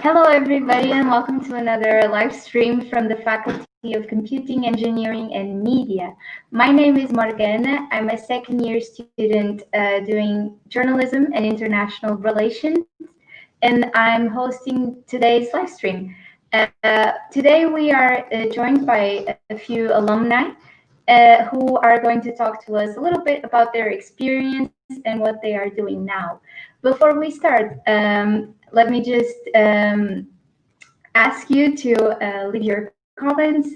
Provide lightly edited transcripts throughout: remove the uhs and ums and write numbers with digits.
Hello, everybody, and welcome to another live stream from the Faculty of Computing, Engineering, and Media. My name is Morgana. I'm a second-year student doing journalism and international relations, and I'm hosting today's live stream. Today, we are joined by a few alumni who are going to talk to us a little bit about their experience and what they are doing now. Before we start, let me just ask you to leave your comments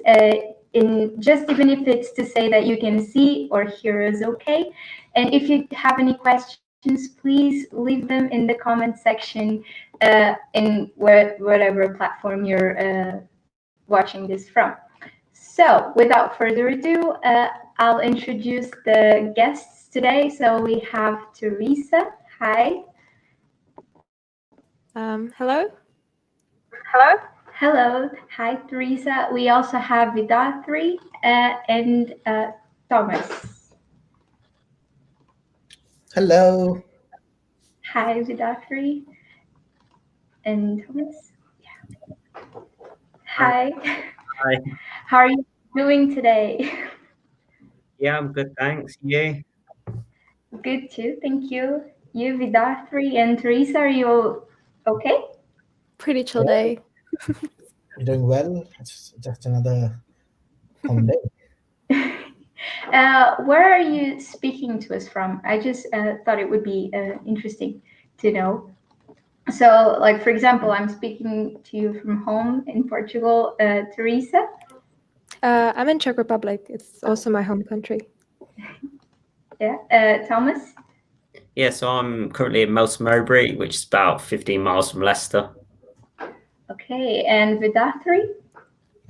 in just even if it's to say that you can see or hear us okay. And if you have any questions, please leave them in the comment section in whatever platform you're watching this from. So without further ado, I'll introduce the guests today. So we have Teresa. Hi. Hello. Hello. Hello. Hi, Teresa. We also have Vidathri and Thomas. Hello. Hi, Vidathri and Thomas. Yeah. Hi. Hi. How are you doing today? Yeah, I'm good, thanks. You? Good too, thank you. You, Vidathri and Teresa, are you okay? Pretty chill day. You're doing well. It's just another common day. Where are you speaking to us from? I just thought it would be interesting to know. So, like, for example, I'm speaking to you from home in Portugal. Teresa? I'm in Czech Republic. It's also my home country. Yeah. Thomas? Yeah, so I'm currently in Melton Mowbray, which is about 15 miles from Leicester. Okay, and Vidathri?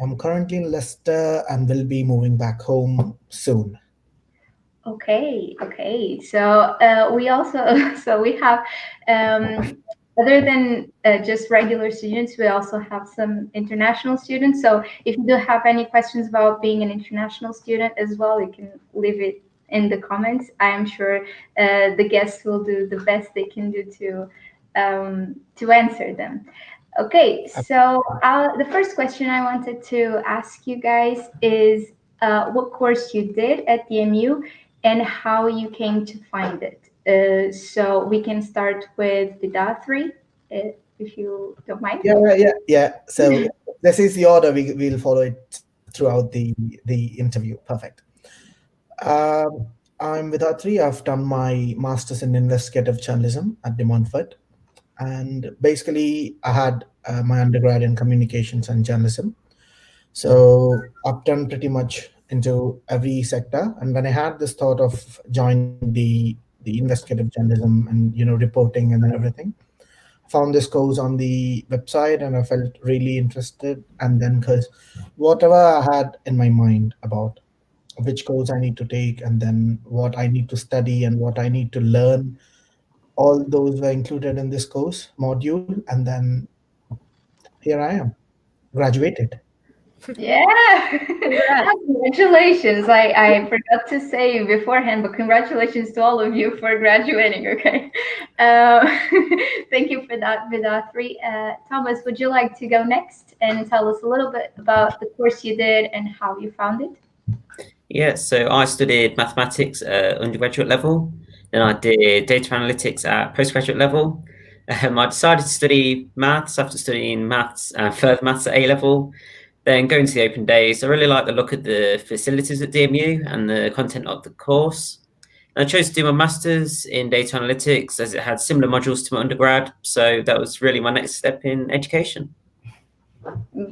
I'm currently in Leicester and will be moving back home soon. Okay. So we also, so we have, other than just regular students, we also have some international students. So if you do have any questions about being an international student as well, you can leave it in the comments. I am sure the guests will do the best they can do to answer them. Okay, so the first question I wanted to ask you guys is what course you did at the MU and how you came to find it. So we can start with Vidathri, if you don't mind. Yeah. So this is the order we'll follow it throughout the interview. Perfect. I'm Vidatri. I've done my master's in investigative journalism at De Montfort, and basically I had my undergrad in communications and journalism. So I've done pretty much into every sector. And when I had this thought of joining the investigative journalism and reporting and everything, I found this course on the website and I felt really interested. And then because whatever I had in my mind about which course I need to take and then what I need to study and what I need to learn, all those were included in this course module. And then here I am, graduated. Yeah, congratulations. I forgot to say beforehand, but congratulations to all of you for graduating, okay? Thank you for that, Vidathri. Thomas, would you like to go next and tell us a little bit about the course you did and how you found it? Yeah, so I studied mathematics at undergraduate level, then I did data analytics at postgraduate level. I decided to study maths after studying maths and further maths at A level. Then going to the open days, I really like the look at the facilities at DMU and the content of the course. And I chose to do my master's in data analytics as it had similar modules to my undergrad. So that was really my next step in education.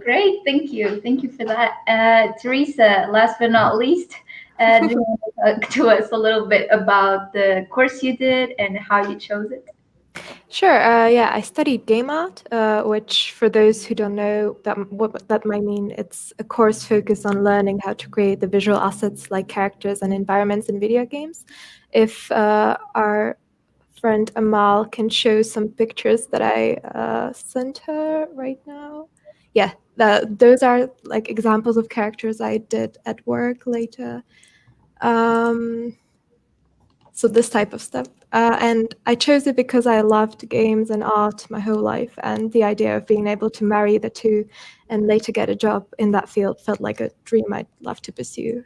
Great, thank you. Thank you for that. Teresa, last but not least, do you want to talk to us a little bit about the course you did and how you chose it? Sure. Yeah, I studied game art, which for those who don't know what that might mean, it's a course focused on learning how to create the visual assets like characters and environments in video games. If our friend Amal can show some pictures that I sent her right now. Yeah, those are like examples of characters I did at work later. So this type of stuff. And I chose it because I loved games and art my whole life, and the idea of being able to marry the two and later get a job in that field felt like a dream I'd love to pursue.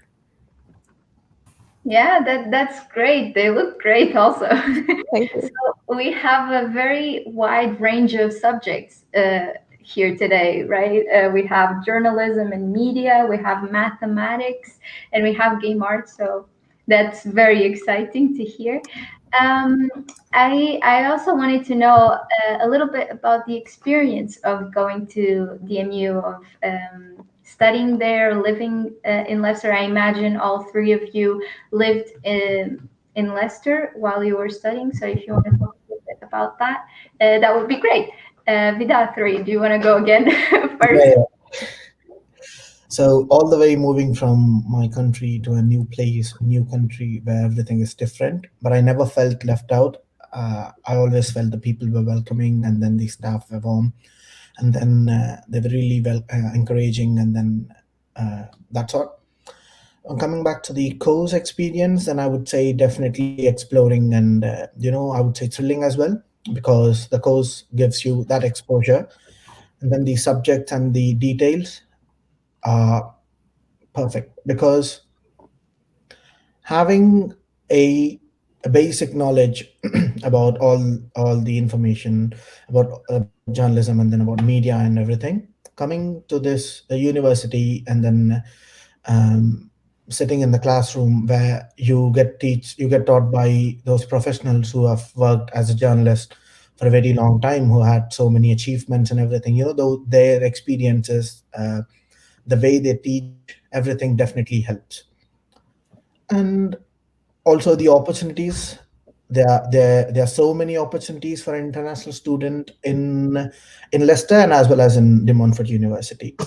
Yeah, that's great. They look great also. Thank you. So we have a very wide range of subjects here today, right? We have journalism and media, we have mathematics, and we have game art. So that's very exciting to hear. Um, I also wanted to know a little bit about the experience of going to DMU, of studying there, living in Leicester. I imagine all three of you lived in Leicester while you were studying. So if you want to talk a little bit about that, that would be great. Vida, three, do you want to go again first? Yeah, yeah. So all the way moving from my country to a new place, new country where everything is different, but I never felt left out. I always felt the people were welcoming, and then the staff were warm, and then they were really well encouraging, and then that's all. Coming back to the course experience, then I would say definitely exploring, and I would say thrilling as well, because the course gives you that exposure, and then the subject and the details are perfect, because having a basic knowledge about all the information about journalism, and then about media and everything, coming to this university, and then um, sitting in the classroom where you get taught by those professionals who have worked as a journalist for a very long time, who had so many achievements and everything, though their experiences, the way they teach, everything definitely helps. And also the opportunities, there are so many opportunities for an international student in Leicester, and as well as in De Montfort University.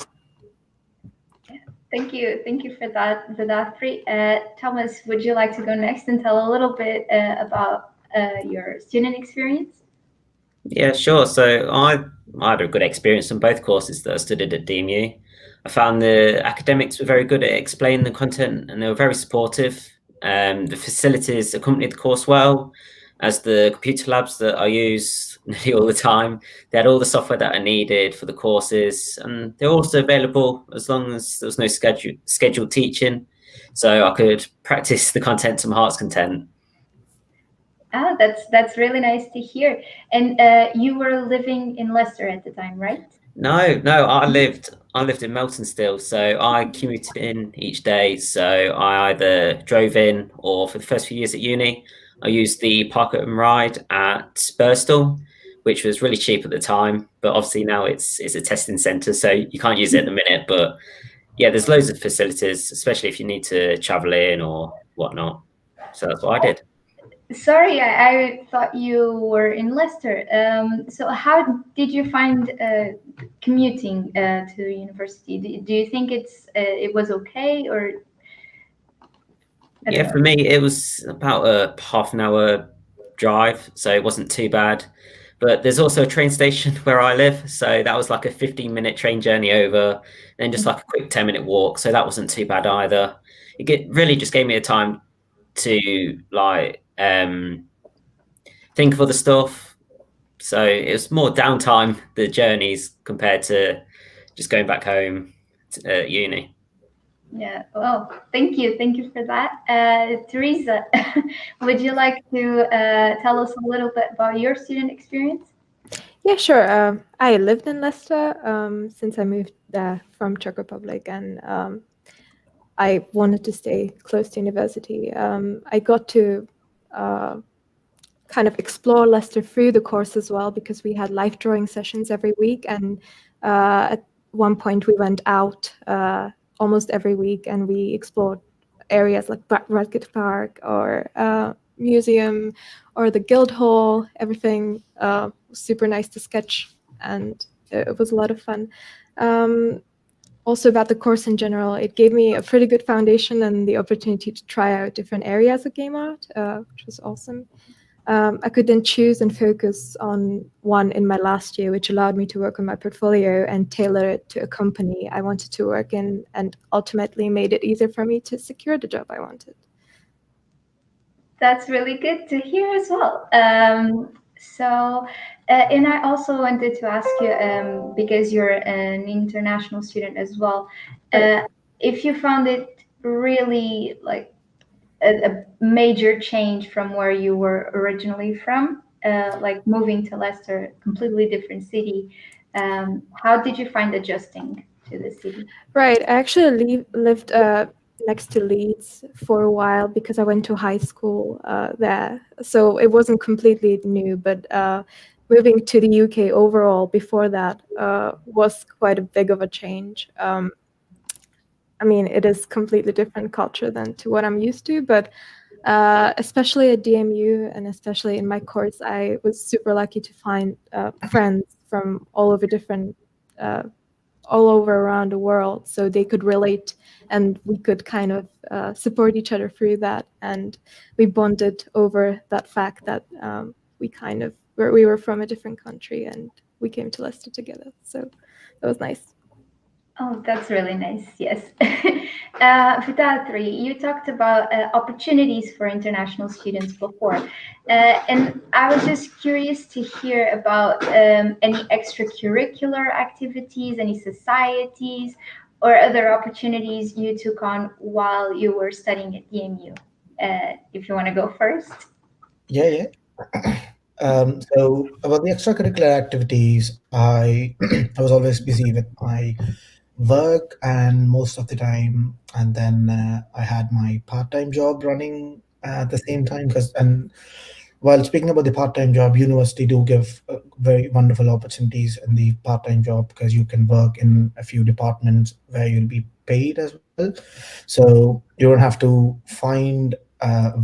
Thank you for that three. Thomas, would you like to go next and tell a little bit about your student experience? Yeah, sure. So I had a good experience on both courses that I studied at DMU. I found the academics were very good at explaining the content, and they were very supportive. The facilities accompanied the course well, as the computer labs that I use nearly all the time. They had all the software that I needed for the courses, and they're also available as long as there was no scheduled teaching, so I could practice the content to my heart's content. Ah, that's really nice to hear. And you were living in Leicester at the time, right? No, I lived in Melton still, so I commuted in each day. So I either drove in, or for the first few years at uni, I used the Park and Ride at Birstall, which was really cheap at the time. But obviously now it's a testing centre, so you can't use it at the minute. But yeah, there's loads of facilities, especially if you need to travel in or whatnot. So that's what I did. Sorry, I thought you were in Leicester. So how did you find commuting to university? Do you think it was okay, or I don't Yeah, know? for me, it was about a half an hour drive, so it wasn't too bad. But there's also a train station where I live, so that was like a 15-minute train journey over, then just like a quick 10-minute walk, so that wasn't too bad either. Really just gave me the time to think of other stuff. So it was more downtime, the journeys, compared to just going back home to uni. Yeah. Well, thank you for that, Teresa. Would you like to tell us a little bit about your student experience? Yeah, sure. I lived in Leicester since I moved there from Czech Republic, and I wanted to stay close to university. I got to kind of explore Leicester through the course as well, because we had life drawing sessions every week, and at one point we went out almost every week, and we explored areas like Radcliffe Park or museum or the Guildhall. Everything super nice to sketch, and it was a lot of fun. Also about the course in general, it gave me a pretty good foundation and the opportunity to try out different areas of game art, which was awesome. I could then choose and focus on one in my last year, which allowed me to work on my portfolio and tailor it to a company I wanted to work in, and ultimately made it easier for me to secure the job I wanted. That's really good to hear as well. And I also wanted to ask you, because you're an international student as well, if you found it really like a major change from where you were originally from, like moving to Leicester, completely different city. How did you find adjusting to the city? Right. I actually lived next to Leeds for a while because I went to high school there. So it wasn't completely new, but moving to the UK overall before that was quite a big of a change. I mean, it is completely different culture than to what I'm used to, but especially at DMU and especially in my course, I was super lucky to find friends from all over around the world, so they could relate and we could kind of support each other through that, and we bonded over that fact that we were from a different country and we came to Leicester together. So that was nice. Oh, that's really nice. Yes. Vitatri, you talked about opportunities for international students before. And I was just curious to hear about any extracurricular activities, any societies, or other opportunities you took on while you were studying at DMU. If you want to go first. Yeah, yeah. So about the extracurricular activities, I I was always busy with my work and most of the time, and then I had my part-time job running at the same time. Because and while speaking about the part-time job, university do give very wonderful opportunities in the part-time job because you can work in a few departments where you'll be paid as well. So you don't have to find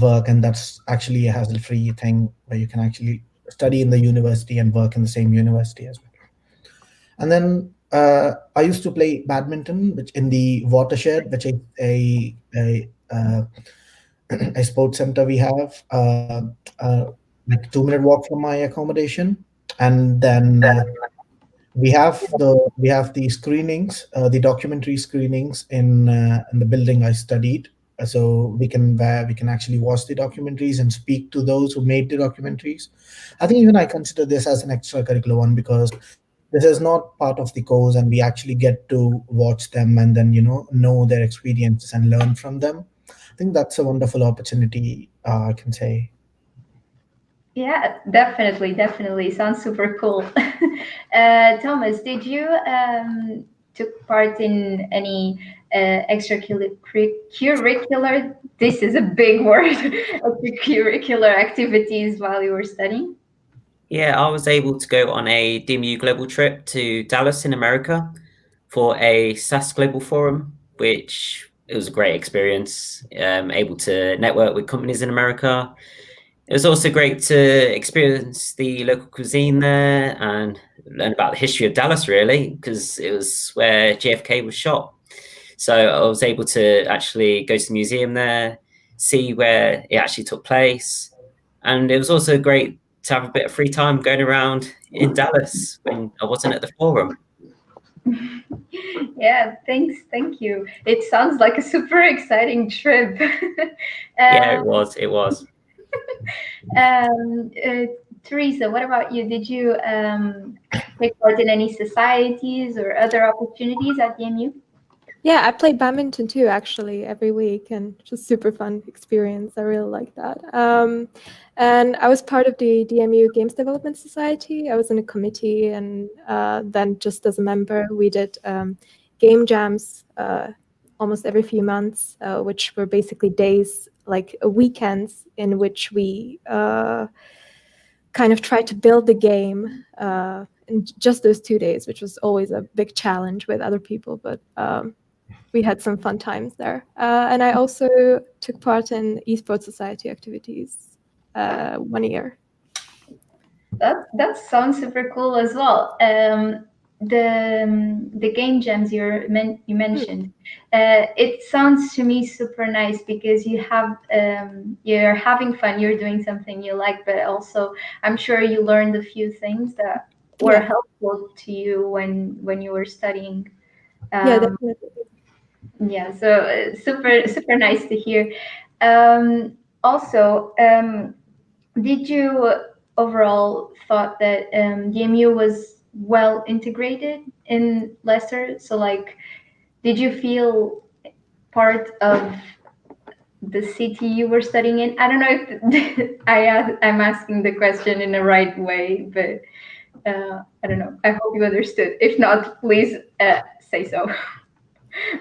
work, and that's actually a hassle-free thing where you can actually study in the university and work in the same university as well. And then I used to play badminton, which in the watershed, which is a sports center we have, like 2 minute walk from my accommodation. And then we have the screenings, the documentary screenings in the building I studied. So we can where we can actually watch the documentaries and speak to those who made the documentaries. I think even I consider this as an extracurricular one because this is not part of the course, and we actually get to watch them and then know their experiences and learn from them. I think that's a wonderful opportunity. I can say. Yeah, definitely, definitely. Sounds super cool. Thomas, did you took part in any extracurricular? This is a big word. Extracurricular activities while you were studying? Yeah, I was able to go on a DMU global trip to Dallas in America for a SaaS Global Forum, which it was a great experience. Able to network with companies in America. It was also great to experience the local cuisine there and learn about the history of Dallas, really, because it was where JFK was shot. So I was able to actually go to the museum there, see where it actually took place. And it was also great to have a bit of free time going around in Dallas when I wasn't at the forum. Yeah, thanks. Thank you. It sounds like a super exciting trip. Yeah, um, it was. It was. um, uh, Teresa, what about you? Did you take part in any societies or other opportunities at DMU? Yeah, I played badminton too, actually, every week, and just super fun experience. I really like that. And I was part of the DMU Games Development Society. I was in a committee, and then just as a member, we did game jams almost every few months, which were basically days, like weekends, in which we kind of tried to build the game in just those 2 days, which was always a big challenge with other people, but we had some fun times there. And I also took part in esports society activities 1 year. That sounds super cool as well. The game jams you mentioned, it sounds to me super nice because you're having fun, you're doing something you like, but also I'm sure you learned a few things that were Yeah. helpful to you when you were studying. Yeah, Um, definitely. yeah, so super super nice to hear. Um, also, did you overall thought that DMU was well integrated in Leicester? So, like, did you feel part of the city you were studying in? I don't know if I'm asking the question in the right way, but I don't know. I hope you understood. If not, please say so.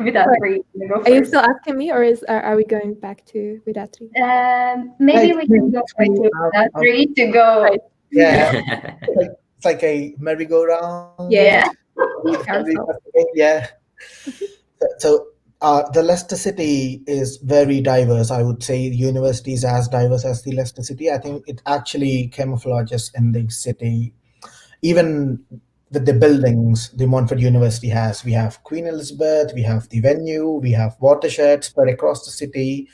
Without Right. free, you go Are you first. still asking me, or are we going back to Vidatri? Maybe Like, we can go back to that three to go. Right. yeah, it's like a merry-go-round. Yeah. Carousel. Yeah. So the Leicester City is very diverse. I would say the university is as diverse as the Leicester City. I think it actually camouflages in the city. Even with the buildings the Montfort University has, we have Queen Elizabeth, we have the venue, we have watersheds spread across the city,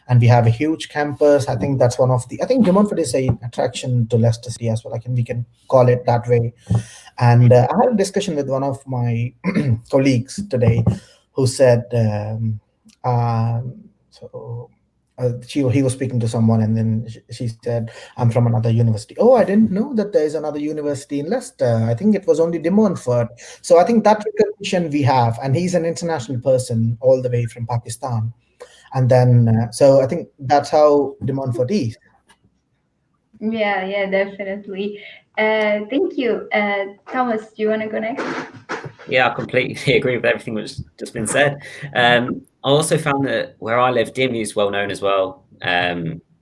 and we have a huge campus. I think that's one of the. I think De Montfort is a attraction to Leicester City as well. We can call it that way. And I had a discussion with one of my colleagues today, who said, so he was speaking to someone, and then she said, "I'm from another university." Oh, I didn't know that there is another university in Leicester. I think it was only De Montfort. So I think that recognition we have, and he's an international person all the way from Pakistan. And then, so I think that's how De Montfort is. Yeah, yeah, definitely. Thank you. Thomas, do you want to go next? Yeah, I completely agree with everything that's just been said. I also found that where I live, DMU is well known as well.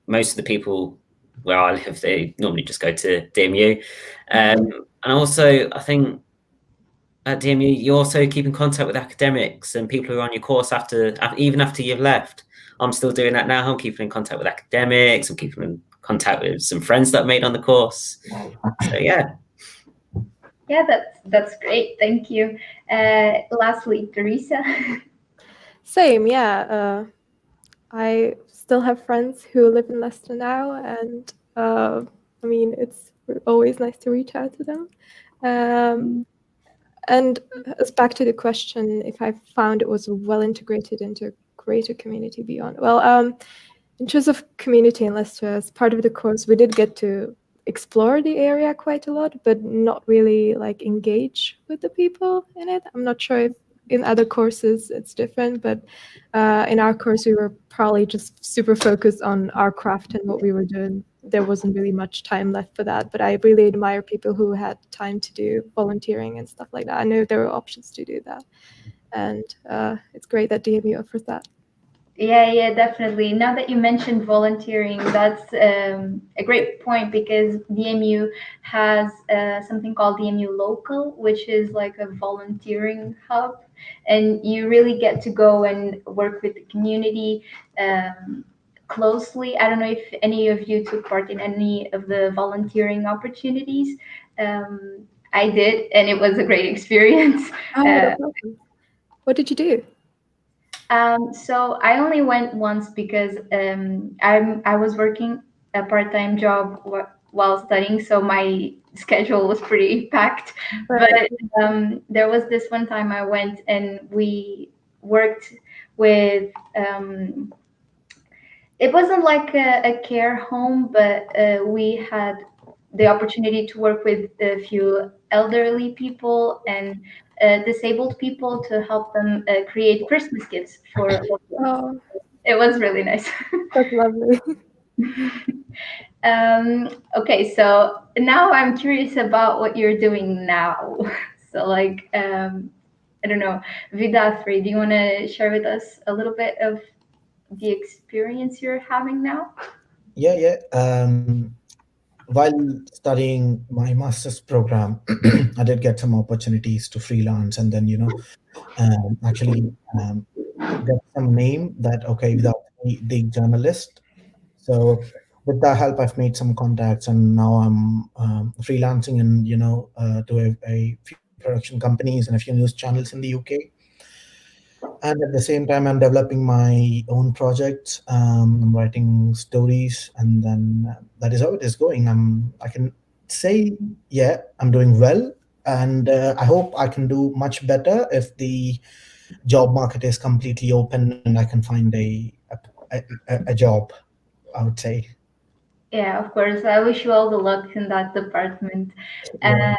Most of the people where I live, they normally just go to DMU. And also, I think at DMU, you also keep in contact with academics and people who are on your course even after you've left. I'm still doing that now. I'm keeping in contact with academics. I'm keeping in contact with some friends that I made on the course. So yeah. Yeah, that's great. Thank you. Lastly, Teresa. Same, yeah. I still have friends who live in Leicester now, and I mean, it's always nice to reach out to them. And as back to the question, if I found it was well integrated into a greater community beyond. Well, in terms of community in Leicester, as part of the course, we did get to explore the area quite a lot, but not really like engage with the people in it. I'm not sure if in other courses it's different, but in our course we were probably just super focused on our craft and what we were doing. There wasn't really much time left for that, but I really admire people who had time to do volunteering and stuff like that. I know there are options to do that, and it's great that DMU offers that. Yeah, definitely. Now that you mentioned volunteering, that's a great point because DMU has something called DMU Local, which is like a volunteering hub, and you really get to go and work with the community closely. I don't know if any of you took part in any of the volunteering opportunities. I did, and it was a great experience. Oh, that's awesome. What did you do? So I only went once because I was working a part-time job while studying, so my schedule was pretty packed. Right. But there was this one time I went and we worked with. It wasn't like a care home, but we had the opportunity to work with a few elderly people and disabled people to help them create Christmas gifts for loved ones. Oh, It was really nice. that's lovely. Okay, so now I'm curious about what you're doing now. So, like, I don't know, Vidathri, do you want to share with us a little bit of the experience you're having now? Yeah. While studying my master's program, I did get some opportunities to freelance, and then actually get some name that okay without the journalist. So with that help, I've made some contacts, and now I'm freelancing and to a few production companies and a few news channels in the UK. And at the same time, I'm developing my own projects. I'm writing stories, and then that is how it is going. I can say, yeah, I'm doing well, and I hope I can do much better if the job market is completely open and I can find a job. I would say. Yeah, of course. I wish you all the luck in that department. Yeah.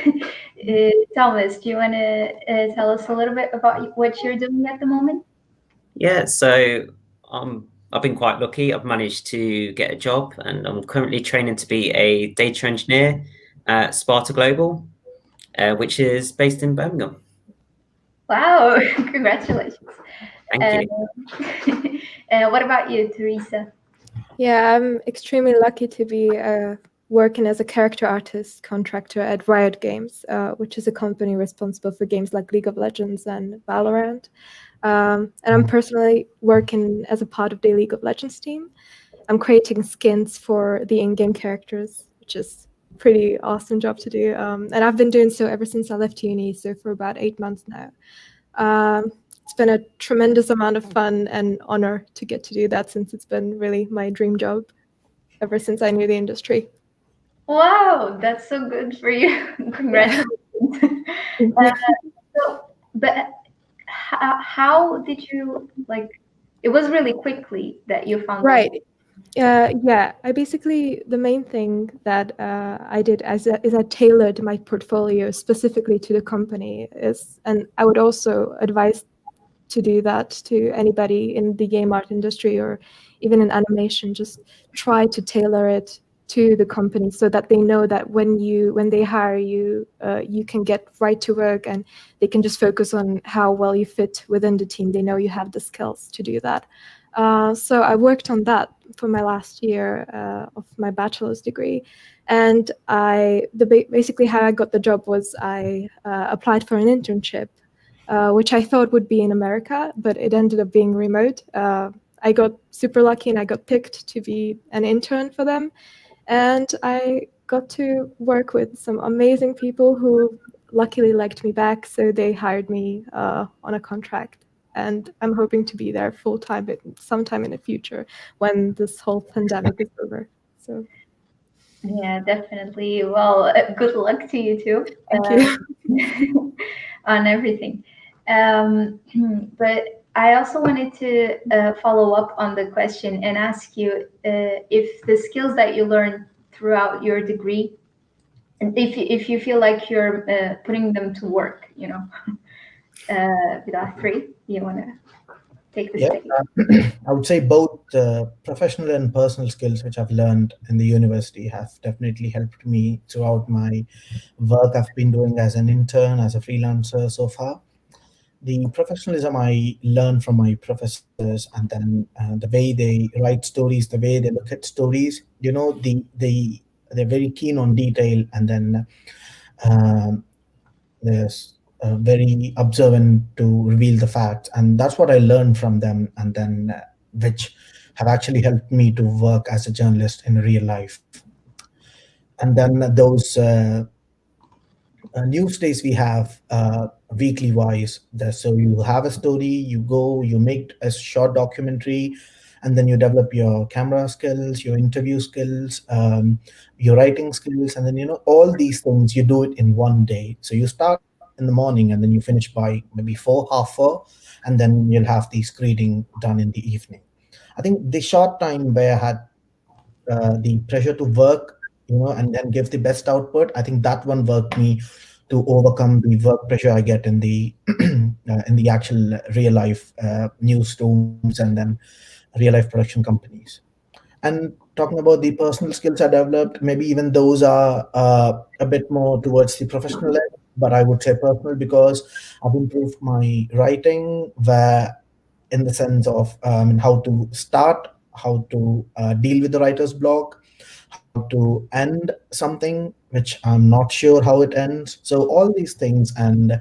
Uh, Thomas, do you want to tell us a little bit about what you're doing at the moment? Yeah, so I've been quite lucky. I've managed to get a job, and I'm currently training to be a data engineer at Sparta Global, which is based in Birmingham. Wow, congratulations. Thank Uh, you. what about you, Teresa? Yeah, I'm extremely lucky to be working as a character artist contractor at Riot Games, which is a company responsible for games like League of Legends and Valorant. And I'm personally working as a part of the League of Legends team. I'm creating skins for the in-game characters, which is pretty awesome job to do. And I've been doing so ever since I left uni, so for about 8 months now. It's been a tremendous amount of fun and honor to get to do that, since it's been really my dream job ever since I knew the industry. Wow, that's so good for you. Congratulations. So, but how did you like? It was really quickly that you found Right. the. Yeah, the main thing that I did is I tailored my portfolio specifically to the company, and I would also advise to do that to anybody in the game art industry or even in animation. Just try to tailor it to the company so that they know that when they hire you, you can get right to work, and they can just focus on how well you fit within the team. They know you have the skills to do that. So I worked on that for my last year of my bachelor's degree, and basically how I got the job was I applied for an internship, which I thought would be in America, but it ended up being remote. I got super lucky and I got picked to be an intern for them. And I got to work with some amazing people who luckily liked me back. So they hired me on a contract. And I'm hoping to be there full time sometime in the future when this whole pandemic is over. So Yeah, definitely. Well, good luck to you too. thank you. On everything. But I also wanted to follow up on the question and ask you if the skills that you learned throughout your degree, and if you feel like you're putting them to work, with us three, you want to take the Yeah, stage? I would say both professional and personal skills which I've learned in the university have definitely helped me throughout my work I've been doing as an intern, as a freelancer so far. The professionalism I learned from my professors, and then the way they write stories, the way they look at stories, they're very keen on detail, and then um, there's very observant to reveal the facts, and that's what I learned from them, and then which have actually helped me to work as a journalist in real life. And then those news days we have weekly wise. So you have a story, you go, you make a short documentary, and then you develop your camera skills, your interview skills, your writing skills, and then all these things you do it in one day. So you start in the morning and then you finish by maybe 4, half 4, and then you'll have the screening done in the evening. I think the short time where I had the pressure to work, and then give the best output. I think that one worked me to overcome the work pressure I get in the actual real life newsrooms and then real life production companies. And talking about the personal skills I developed, maybe even those are a bit more towards the professional end, but I would say personal because I've improved my writing, where in the sense of how to start, how to deal with the writer's block, how to end something which I'm not sure how it ends. So all these things, and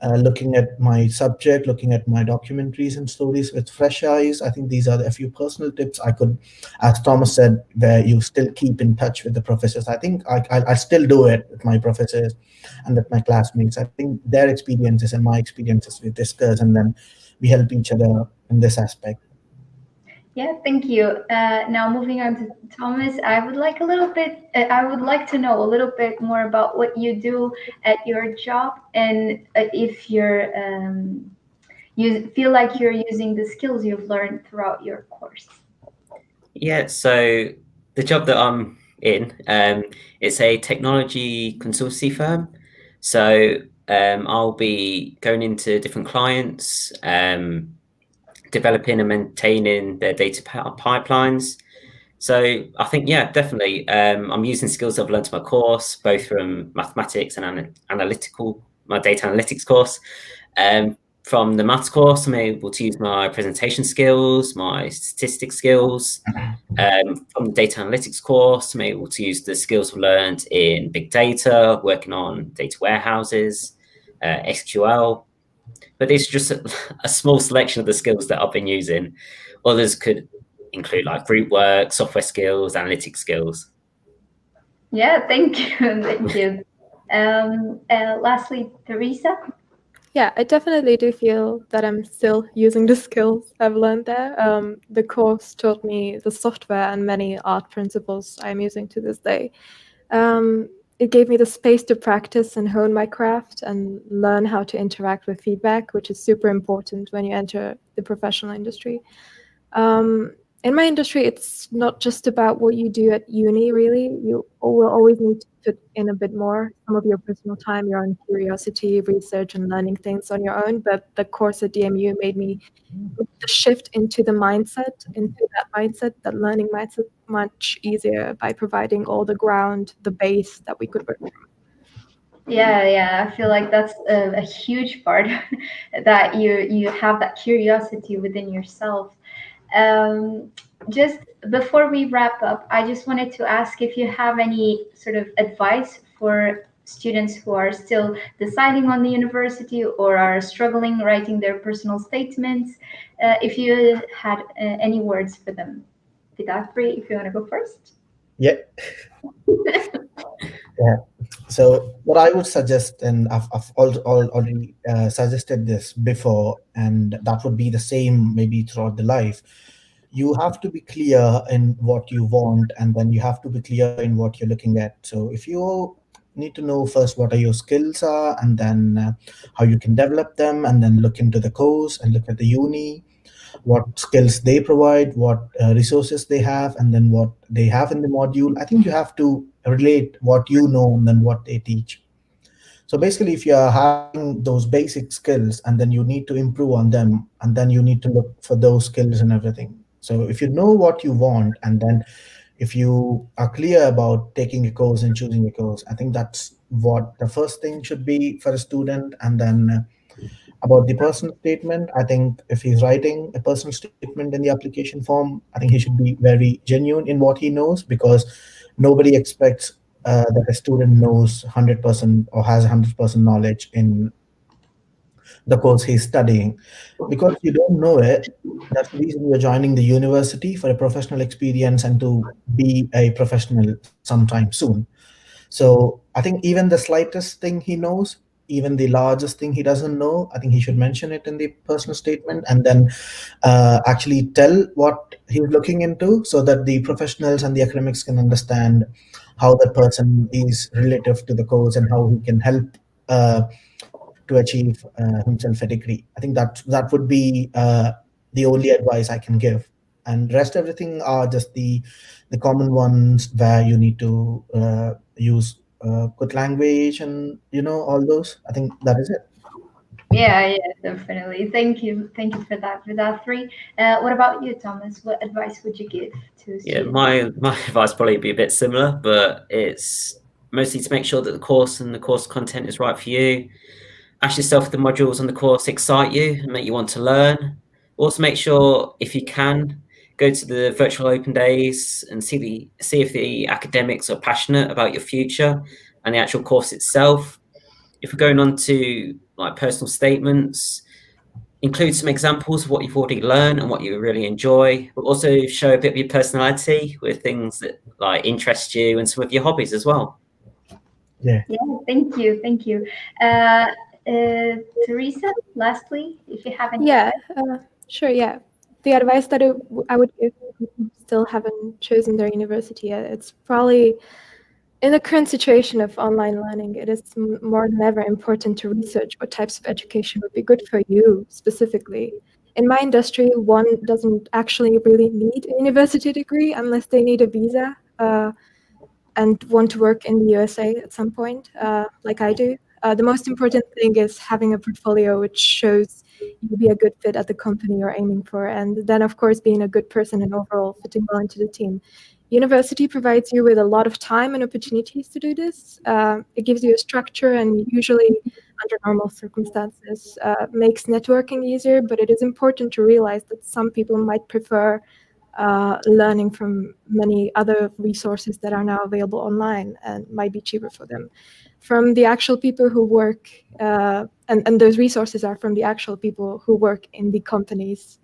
looking at my subject, looking at my documentaries and stories with fresh eyes. I think these are a few personal tips I could, as Thomas said, where you still keep in touch with the professors. I think I still do it with my professors and with my classmates. I think their experiences and my experiences we discuss, and then we help each other in this aspect. Yeah, thank you. Now moving on to Thomas, I would like to know a little bit more about what you do at your job, and if you feel like you're using the skills you've learned throughout your course. Yeah, so the job that I'm in, it's a technology consultancy firm. So I'll be going into different clients, developing and maintaining their data pipelines. So I think, yeah, definitely. I'm using skills I've learned in my course, both from mathematics and my data analytics course. From the maths course, I'm able to use my presentation skills, my statistics skills. From the data analytics course, I'm able to use the skills I've learned in big data, working on data warehouses, SQL. But these are just a small selection of the skills that I've been using. Others could include like group work, software skills, analytics skills. Yeah, thank you, thank you. Lastly, Teresa. Yeah, I definitely do feel that I'm still using the skills I've learned there. The course taught me the software and many art principles I'm using to this day. It gave me the space to practice and hone my craft and learn how to interact with feedback, which is super important when you enter the professional industry. In my industry, it's not just about what you do at uni, really. You will always need to put in a bit more, some of your personal time, your own curiosity, research, and learning things on your own. But the course at DMU made me the shift into that learning mindset, much easier by providing all the ground, the base that we could work from. Yeah, I feel like that's a huge part that you have that curiosity within yourself. Um, just before we wrap up, I just wanted to ask if you have any sort of advice for students who are still deciding on the university or are struggling writing their personal statements. If you had any words for them, Pidatri, if you want to go first. Yeah. Yeah. So what I would suggest, and I've already suggested this before, and that would be the same maybe throughout the life. You have to be clear in what you want, and then you have to be clear in what you're looking at. So if you need to know first what are your skills are, and then how you can develop them, and then look into the course and look at the uni, what skills they provide, what resources they have, and then what they have in the module. I think you have to relate what you know and then what they teach. So basically, if you are having those basic skills and then you need to improve on them, and then you need to look for those skills and everything. So if you know what you want, and then if you are clear about taking a course and choosing a course, I think that's what the first thing should be for a student. And then about the personal statement, I think if he's writing a personal statement in the application form, I think he should be very genuine in what he knows, because nobody expects that a student knows 100% or has 100% knowledge in the course he's studying. Because you don't know it, that's the reason you're joining the university, for a professional experience and to be a professional sometime soon. So I think even the slightest thing he knows, even the largest thing he doesn't know, I think he should mention it in the personal statement, and then actually tell what he's looking into, so that the professionals and the academics can understand how that person is relative to the course and how he can help uh, to achieve himself a degree. I think that would be the only advice I can give. And rest everything are just the common ones, where you need to use good language, and all those. I think that is it. Yeah, definitely. Thank you for that three. What about you, Thomas? What advice would you give to Yeah, students? my advice probably be a bit similar, but it's mostly to make sure that the course and the course content is right for you. Ask yourself if the modules on the course excite you and make you want to learn. Also, make sure, if you can, go to the virtual open days and see if the academics are passionate about your future and the actual course itself. If we're going on to like personal statements, include some examples of what you've already learned and what you really enjoy, but also show a bit of your personality with things that like interest you and some of your hobbies as well. Yeah. Yeah, thank you. Teresa, lastly, if you have any. Yeah, sure. Yeah, the advice that I would give people who still haven't chosen their university yet, it's probably in the current situation of online learning, it is more than ever important to research what types of education would be good for you specifically. in my industry, one doesn't actually really need a university degree unless they need a visa and want to work in the USA at some point, like I do. The most important thing is having a portfolio which shows you'll be a good fit at the company you're aiming for, and then, of course, being a good person and overall fitting well into the team. University provides you with a lot of time and opportunities to do this. It gives you a structure, and usually, under normal circumstances, makes networking easier, but it is important to realize that some people might prefer learning from many other resources that are now available online and might be cheaper for them. From the actual people who work, and those resources are from the actual people who work in the companies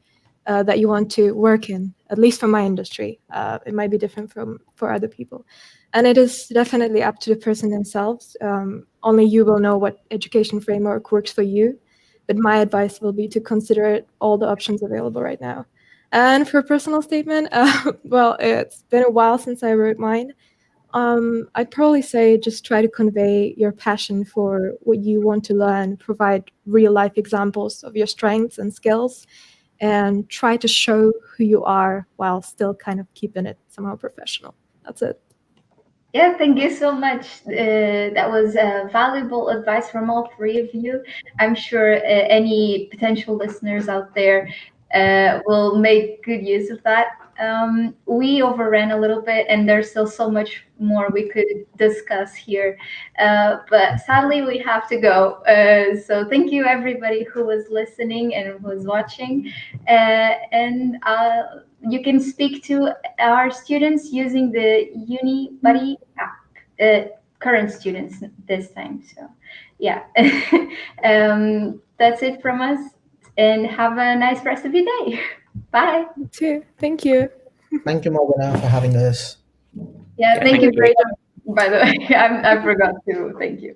that you want to work in, at least for my industry. It might be different for other people. And it is definitely up to the person themselves. Only you will know what education framework works for you. But my advice will be to consider all the options available right now. And for a personal statement, well, it's been a while since I wrote mine. I'd probably say just try to convey your passion for what you want to learn, provide real life examples of your strengths and skills, and try to show who you are while still kind of keeping it somehow professional. That's it. Yeah, thank you so much. That was valuable advice from all three of you. I'm sure any potential listeners out there will make good use of that. We overran a little bit, and there's still so much more we could discuss here. But sadly, we have to go. So thank you, everybody who was listening and who was watching. And you can speak to our students using the Uni Buddy app, current students this time. So, yeah, that's it from us, and have a nice rest of your day. Bye. You too. Thank you. Thank you, Morgana, for having us. Yeah, thank thank you, you. Brayden. By the way, I forgot to thank you.